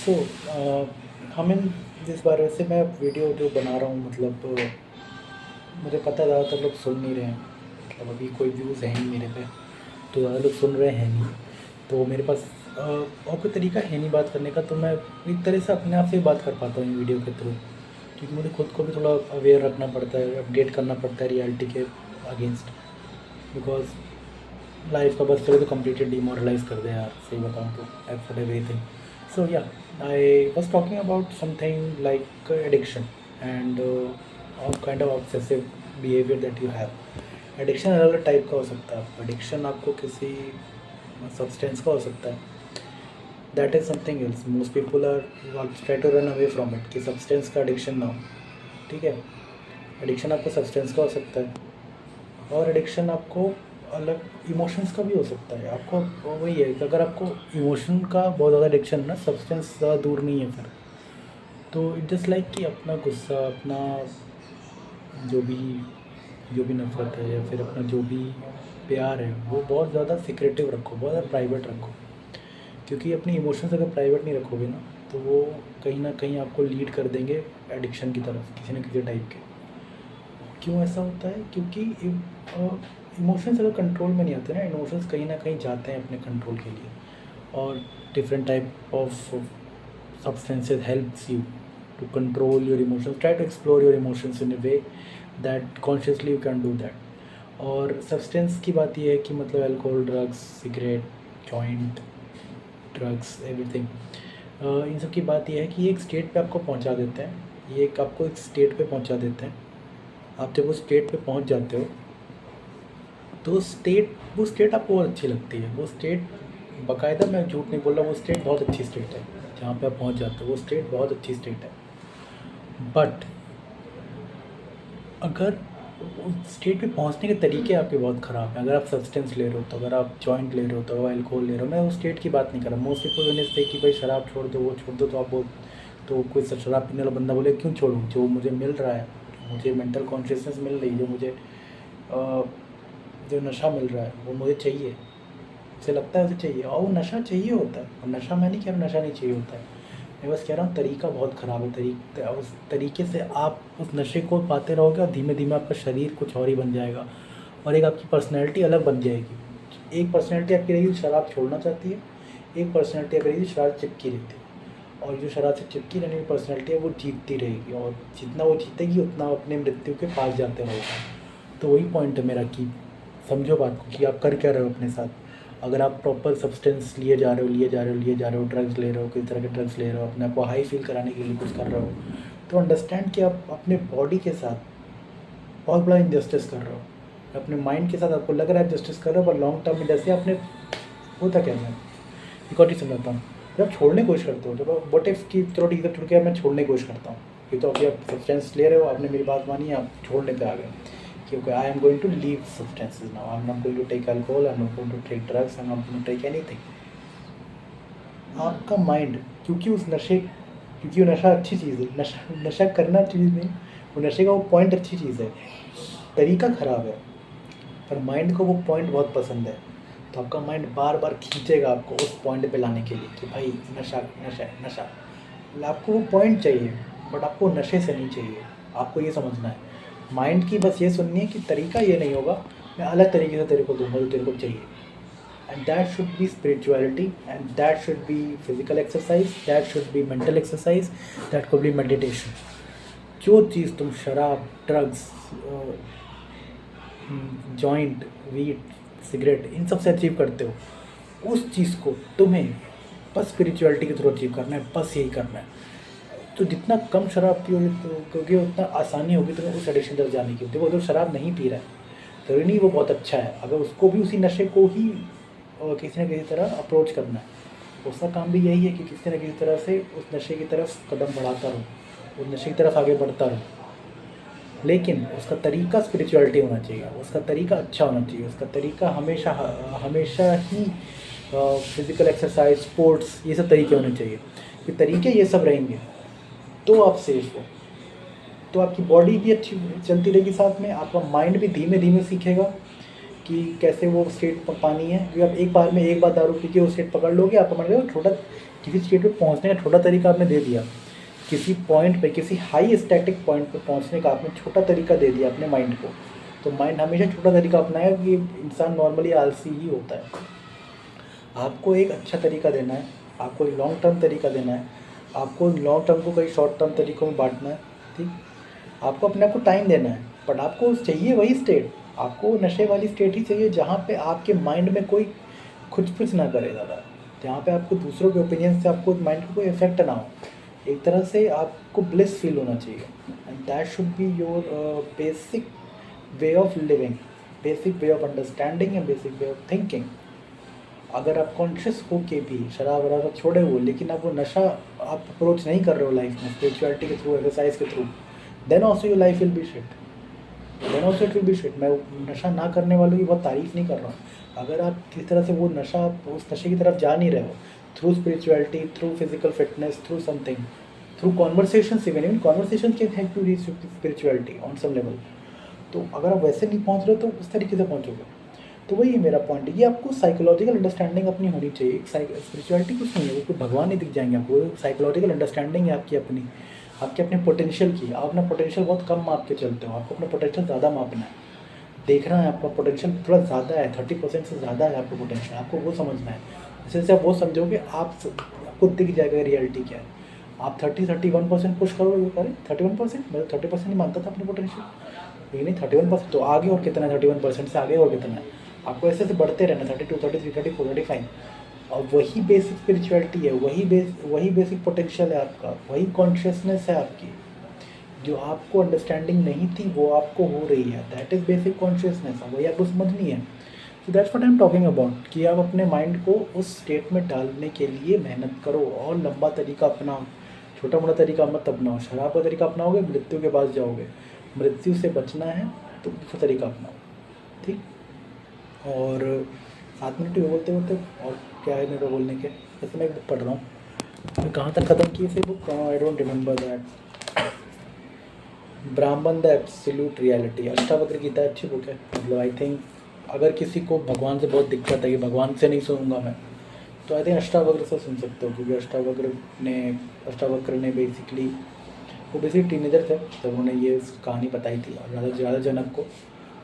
सो हम इन जिस बारे से मैं वीडियो जो बना रहा हूँ मतलब मुझे पता है ज़्यादातर लोग सुन नहीं रहे हैं। मतलब अभी कोई व्यूज़ है नहीं मेरे पे, तो ज़्यादा लोग सुन रहे हैं नहीं। तो मेरे पास और कोई तरीका है नहीं बात करने का, तो मैं एक तरह से अपने आप से ही बात कर पाता हूँ वीडियो के थ्रू। क्योंकि मुझे खुद को भी थोड़ा अवेयर रखना पड़ता है, अपडेट करना पड़ता है रियलिटी के अगेंस्ट। बिकॉज लाइफ का बस चलो तो कम्प्लीटली डिमोरलाइज कर दे यार, सही बताऊँ तो as for everything. So yeah, I was talking about something like addiction and kind of obsessive behaviour that you have. Addiction अलग अलग टाइप का हो सकता है। एडिक्शन आपको किसी सब्सटेंस का हो सकता है, that is something else. Most people are try to run away from it कि सब्सटेंस का एडिक्शन ना हो। ठीक है, एडिक्शन आपको सब्सटेंस का हो सकता है, और एडिक्शन आपको अलग इमोशंस का भी हो सकता है। आपको वही है कि अगर आपको इमोशन का बहुत ज़्यादा एडिक्शन ना, सब्सटेंस ज़्यादा दूर नहीं है फिर। तो इट जस्ट लाइक कि अपना गुस्सा, अपना जो भी जो भी नफ़रत है या फिर अपना जो भी प्यार है वो बहुत ज़्यादा सिक्रेटिव रखो, बहुत ज़्यादा प्राइवेट रखो। क्योंकि अपने इमोशंस अगर प्राइवेट नहीं रखोगे ना, तो वो कहीं ना कहीं आपको लीड कर देंगे एडिक्शन की तरफ, किसी न किसी टाइप के। क्यों ऐसा होता है? क्योंकि इमोशंस अगर कंट्रोल में नहीं आते ना, इमोशंस कहीं ना कहीं जाते हैं अपने कंट्रोल के लिए। और different type of substances helps you to control your emotions, try to explore your emotions in a way that consciously you can do that। और सब्सटेंस की बात ये है कि मतलब alcohol, drugs, cigarette, joint, drugs, everything, इन सब की बात ये है कि ये एक स्टेट पे आपको पहुंचा देते हैं। ये एक आपको एक स्टेट पे पहुंचा देते हैं। आप जब उस स्टेट पे पहुंच जाते हो तो वो स्टेट आपको बहुत अच्छी लगती है। वो स्टेट बाकायदा, मैं झूठ नहीं बोल रहा, वो स्टेट बहुत अच्छी स्टेट है। जहाँ पे आप पहुँच जाते हो वो स्टेट बहुत अच्छी स्टेट है। बट अगर उस स्टेट पे पहुँचने के तरीके आपके बहुत ख़राब हैं। अगर आप सब्सटेंस ले रहे हो, तो अगर आप जॉइंट ले रहे हो, तो अल्कोहल ले रहे हो, मैं उस स्टेट की बात नहीं कर रहा। मोस्ट पीपल ने से कि भाई शराब छोड़ दो, वो छोड़ दो, तो आप वो, तो कोई शराब पीने वाला बंदा बोले क्यों छोड़ूँ, जो मुझे मिल रहा है, मुझे मेंटल कॉन्शियसनेस मिल रही है, जो मुझे जो नशा मिल रहा है वो मुझे चाहिए, उसे लगता है उसे चाहिए, और वो नशा चाहिए होता है। और नशा, मैं नहीं कह रहा नशा नहीं चाहिए होता है, मैं बस कह रहा हूँ तरीका बहुत ख़राब है। उस तरीके से आप उस नशे को पाते रहोगे और धीमे धीमे आपका शरीर कुछ और ही बन जाएगा, और एक आपकी पर्सनैलिटी अलग बन जाएगी। एक पर्सनैलिटी आपकी रहेगी जो शराब छोड़ना चाहती है, एक पर्सनैलिटी आपकी रहेगी जो शराब चिपकी रहती है। और जो शराब से चिपकी रहने की पर्सनैलिटी है वो जीतती रहेगी, और जितना वो जीतेगी उतना अपने मृत्यु के पास जाते रहेगा। तो वही पॉइंट है मेरा कि समझो बात को कि आप कर क्या रहे हो अपने साथ। अगर आप प्रॉपर सब्सटेंस लिए जा रहे हो, ड्रग्स ले रहे हो, किसी तरह के ड्रग्स ले रहे हो, अपने आप को हाई फील कराने के लिए कुछ कर रहे हो, तो अंडरस्टैंड कि आप अपने बॉडी के साथ बहुत बड़ा इनजस्टिस कर रहे हो। अपने माइंड के साथ आपको लग रहा है जस्टिस कर रहे हो, पर लॉन्ग टर्म में जैसे आपने, होता क्या है, एक और चीज़ समझाता हूँ। जब आप छोड़ने की कोशिश करते हो, जब वट इफ़ की चलो ठीक है, छोड़ के मैं छोड़ने की कोशिश करता हूँ, ये तो अभी आप सब्सटेंस ले रहे हो, आपने मेरी बात मानी, आप छोड़ने पे आ गए कि I am going to leave substances now, I am not going to take alcohol, I am not going to take drugs, I am not going to take anything. आपका माइंड, क्योंकि उस नशे, क्योंकि वो नशा अच्छी चीज़ है, नशा करना चीज़ नहीं, वो नशे का वो पॉइंट अच्छी चीज़ है, तरीका ख़राब है, पर माइंड को वो पॉइंट बहुत पसंद है। तो आपका माइंड बार बार खींचेगा आपको उस पॉइंट पे लाने के लिए कि भाई नशा नशा नशा। आपको वो पॉइंट चाहिए, बट आपको नशे से नहीं चाहिए। आपको ये समझना है, माइंड की बस ये सुननी है कि तरीका ये नहीं होगा, मैं अलग तरीके से तेरे को दूंगा जो तेरे को चाहिए। And that should be spirituality, and that should be physical exercise, that should be mental exercise, that could be meditation. जो चीज़ तुम शराब, ड्रग्स, जॉइंट, वीट, सिगरेट, इन सब से अचीव करते हो, उस चीज़ को तुम्हें बस स्पिरिचुअलिटी के थ्रू अचीव करना है, बस यही करना है। तो जितना कम शराब पियोगे तो क्योंकि उतना आसानी होगी तुम्हें उस एडिक्शन तक जाने की। देखो, जो शराब नहीं पी रहा है तो नहीं, वो बहुत अच्छा है, अगर उसको भी उसी नशे को ही किसी न किसी तरह अप्रोच करना है। उसका काम भी यही है कि किसी न किसी तरह से उस नशे की तरफ कदम बढ़ाता रहो, उस नशे की तरफ आगे बढ़ता रहो। लेकिन उसका तरीका स्पिरिचुअलिटी होना चाहिए, उसका तरीका अच्छा होना चाहिए, उसका तरीका हमेशा हमेशा ही फिज़िकल एक्सरसाइज, स्पोर्ट्स, ये सब तरीके होने चाहिए। कि तरीके ये सब रहेंगे तो आप सेफ हो, तो आपकी बॉडी भी अच्छी चलती रहेगी, साथ में आपका माइंड भी धीमे धीमे सीखेगा कि कैसे वो स्टेट पानी है, क्योंकि आप एक बार दारू पी के वो स्टेट पकड़ लोगे, आप समझ गए छोटा किसी स्टेट पे पहुंचने का छोटा तरीका आपने दे दिया, किसी पॉइंट पे किसी हाई स्टैटिक पॉइंट पे पहुंचने का आपने छोटा तरीका दे दिया अपने माइंड को। तो माइंड हमेशा छोटा तरीका अपनाएगा कि इंसान नॉर्मली आलसी ही होता है। आपको एक अच्छा तरीका देना है, आपको एक लॉन्ग टर्म तरीका देना है, आपको लॉन्ग टर्म को कई शॉर्ट टर्म तरीकों में बांटना है, ठीक। आपको अपने आप को टाइम देना है, बट आपको चाहिए वही स्टेट, आपको नशे वाली स्टेट ही चाहिए जहाँ पे आपके माइंड में कोई खुच ना करे ज़्यादा, जहाँ पे आपको दूसरों के ओपिनियन से आपको माइंड को कोई इफेक्ट ना हो। एक तरह से आपको ब्लिस फील होना चाहिए, and that should be your basic way of living, basic way of understanding and basic way of thinking. अगर आप कॉन्शियस हो के भी शराब वराब छोड़े हो, लेकिन आप वो नशा आप अप्रोच नहीं कर रहे हो लाइफ में स्पिरिचुअलिटी के थ्रू, एक्सरसाइज के through, then also your life will be shit, then also it will be shit. मैं नशा ना करने वालों की बहुत तारीफ़ नहीं कर रहा हूँ। अगर आप किस तरह से वो नशा, उस नशे की तरफ जा नहीं रहे हो, through spirituality, through physical fitness, through something, through conversation, even conversation can help to reach spirituality on some level. तो अगर आप वैसे नहीं पहुँच रहे हो तो उस तरीके से पहुँचोगे। तो वही मेरा पॉइंट है, ये आपको साइकोलॉजिकल अंडरस्टैंडिंग अपनी होनी चाहिए। एक स्पिरिचुअलिटी कुछ नहीं है, वो कोई भगवान नहीं दिख जाएंगे आपको, साइकोलॉजिकल अंडरस्टैंडिंग है आपकी अपनी, आपके अपने पोटेंशियल की। आप अपना पोटेंशियल बहुत कम माप के चलते हो, आपको अपना पोटेंशियल ज़्यादा मापना है, देखना है आपका पोटेंशियल थोड़ा ज़्यादा है, 30% से ज़्यादा है आपका पोटेंशियल, आपको वो समझना है। जैसे जैसे आप वो समझोगे आपको दिख जाएगा रियलिटी क्या है। आप 31% पुश करोगे, करें 31%, मैं 30% नहीं मानता था अपने पोटेंशियल, ये नहीं 31%, तो आगे और कितना है, 31% से आगे और कितना है, आपको ऐसे ऐसे बढ़ते रहना, 32, 33, 34, 35। और वही बेसिक स्पिरिचुअलिटी है, वही बेसिक पोटेंशियल है आपका, वही कॉन्शियसनेस है आपकी। जो आपको अंडरस्टैंडिंग नहीं थी वो आपको हो रही है, दैट इज़ बेसिक कॉन्शियसनेस, वही आपको समझनी है। So that's what I am talking about, कि आप अपने माइंड को उस स्टेट में डालने के लिए मेहनत करो, और लंबा तरीका अपनाओ, छोटा मोटा तरीका मत अपनाओ। शराब का तरीका अपनाओगे मृत्यु के पास जाओगे, मृत्यु से बचना है तो दूसरा तरीका अपनाओ, ठीक। और 7 मिनट भी बोलते बोलते और क्या है मेरे बोलने के। जैसे मैं एक बुक पढ़ रहा हूँ, मैं कहाँ तक ख़त्म की थी book, I don't remember that. Brahman the absolute reality, Ashtavakra Gita अच्छी बुक है। मतलब आई थिंक अगर किसी को भगवान से बहुत दिक्कत है कि भगवान से नहीं सुनूंगा मैं, तो आई थिंक अष्टावक्र से सुन सकते हो, क्योंकि अष्टावक्र ने बेसिकली, वो बेसिकली टीनेजर थे जब उन्होंने ये कहानी बताई थी। और राजा जनक को,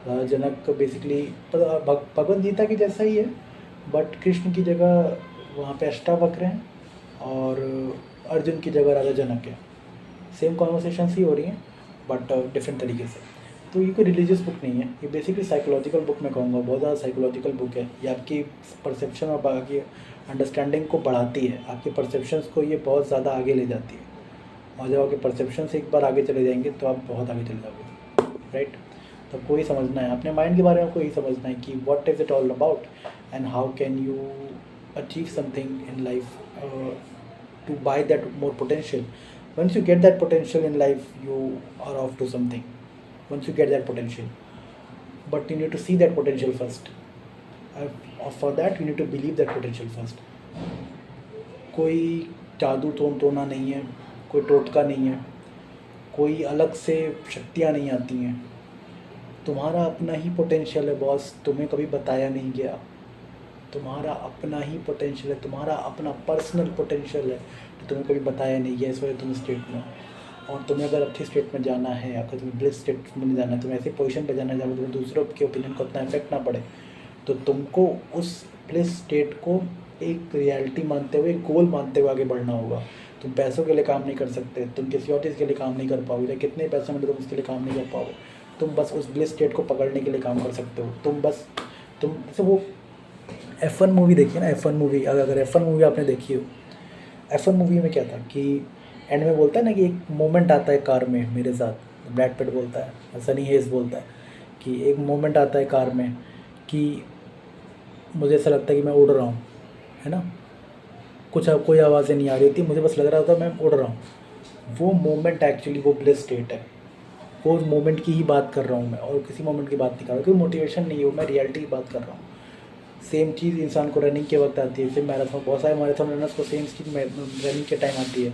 राजा जनक बेसिकली भगवद गीता की जैसा ही है, बट कृष्ण की जगह वहाँ पे अष्टावक्र हैं और अर्जुन की जगह राजा जनक है। सेम कॉन्वर्सेशंस ही हो रही हैं बट डिफरेंट तरीके से। तो ये कोई रिलीजियस बुक नहीं है, ये बेसिकली साइकोलॉजिकल बुक मैं कहूँगा, बहुत ज़्यादा साइकोलॉजिकल बुक है। ये आपकी परसेप्शन और आपकी अंडरस्टैंडिंग को बढ़ाती है, आपके परसेप्शंस को ये बहुत ज़्यादा आगे ले जाती है। और जब आपके परसेप्शन से एक बार आगे चले जाएंगे तो आप बहुत आगे चले जाओगे, राइट। तो आपको ही समझना है अपने माइंड के बारे में, आपको यही समझना है कि what is it all about and how can you achieve something in life to by that more potential. Once you get that potential in life, you are off to something. Once you get that potential, but you need to see that potential first. For that, you need to believe that potential first. कोई जादू टोना नहीं है, कोई टोटका नहीं है, कोई अलग से शक्तियाँ नहीं आती हैं। तुम्हारा अपना ही पोटेंशियल है बॉस, तुम्हें कभी बताया नहीं गया। तुम्हारा अपना ही पोटेंशियल है, तुम्हारा अपना पर्सनल पोटेंशियल है, तो तुम्हें कभी बताया नहीं गया, इस वजह तुम स्टेट में। और तुम्हें अगर अच्छी स्टेट में जाना है, अगर तुम्हें ब्लिस स्टेट में जाना है, तुम्हें ऐसी पोजीशन पे जाना है जहाँ तुम्हें दूसरों के ओपिनियन को उतना इफेक्ट ना पड़े, तो तुमको उस ब्लिस स्टेट को एक रियलिटी मानते हुए, गोल मानते हुए आगे बढ़ना होगा। तुम पैसों के लिए काम नहीं कर सकते, तुम किसी और चीज़ के लिए काम नहीं कर पाओगे, या कितने पैसे मिले तुम उसके लिए काम नहीं कर पाओगे। तुम बस उस ब्लिस स्टेट को पकड़ने के लिए काम कर सकते हो। तुम जैसे वो F1 मूवी देखिए ना, F1 मूवी, अगर F1 मूवी आपने देखी हो, F1 मूवी में क्या था कि एंड में बोलता है ना कि एक मोमेंट आता है कार में मेरे साथ, ब्रैड पिट बोलता है, सनी हेस बोलता है कि एक मोमेंट आता है कार में कि मुझे ऐसा लगता है कि मैं उड़ रहा हूँ, है ना, कोई आवाज़ें नहीं आ रही थी, मुझे बस लग रहा था मैं उड़ रहा हूँ। वो मोमेंट एक्चुअली वो ब्लिस स्टेट है, वो मोमेंट की ही बात कर रहा हूँ मैं, और किसी मोमेंट की बात नहीं कर रहा हूँ, कोई मोटिवेशन नहीं है, मैं रियलिटी की बात कर रहा हूँ। सेम चीज़ इंसान को रनिंग के वक्त आती है, सेम मैराथन, बहुत सारे मैराथन रनर्स को सेम चीज़ रनिंग के टाइम आती है,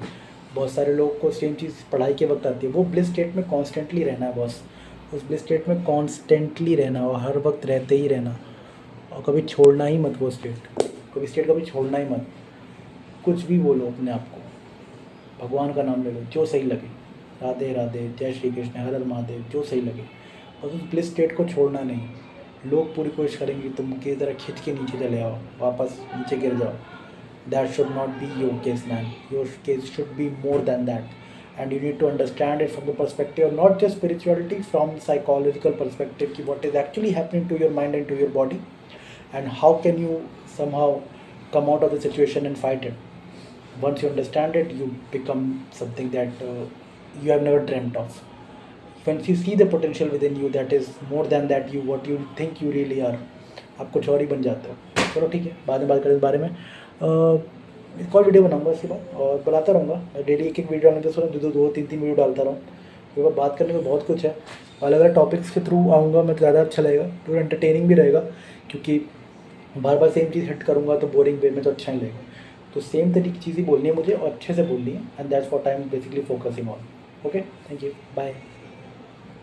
बहुत सारे लोगों को सेम चीज़ पढ़ाई के वक्त आती है। वो ब्लिस स्टेट में कॉन्स्टेंटली रहना है बॉस, उस ब्लिस स्टेट में कॉन्स्टेंटली रहना और हर वक्त रहते ही रहना, और कभी छोड़ना ही मत वो स्टेट, कभी स्टेट कभी छोड़ना ही मत। कुछ भी बोलो अपने आप को, भगवान का नाम ले लो, जो सही लगे, राधे राधे, जय श्री कृष्ण, हर हर महादेव, जो सही लगे, बस उस ब्लिस स्टेट को छोड़ना नहीं। लोग पूरी कोशिश करेंगे तुम की तरह खींच के नीचे चले आओ, वापस नीचे गिर जाओ। That should not be your case man, your case should be more than that, and you need to understand it from the perspective of not just spirituality, from psychological perspective ki what is actually happening to your mind and to your body, and how can you somehow come out of the situation and fight it. Once you understand it, you become something that you have never dreamt of. Once you see the potential within you that is more than that you what you think you really are, आप कुछ और ही बन जाते हो। चलो ठीक है, बाद में बात करें इस बारे में। एक और वीडियो बनाऊंगा इसके बाद, और बनाता रहूँगा मैं, डेली एक वीडियो डालने से दो तीन वीडियो डालता रहूँ, क्योंकि बात करने में बहुत कुछ है। अलग अलग टॉपिक्स के थ्रू आऊँगा मैं तो ज़्यादा अच्छा लगेगा, थोड़ा एंटरटेनिंग भी रहेगा, क्योंकि बार बार सेम चीज़ हिट करूँगा तो बोरिंग वे में तो अच्छा नहीं लगेगा। तो सेम तरीके की चीज़ें बोलनी है मुझे, और अच्छे से बोलनी है, and that's what I am basically focusing on. Okay, thank you, bye.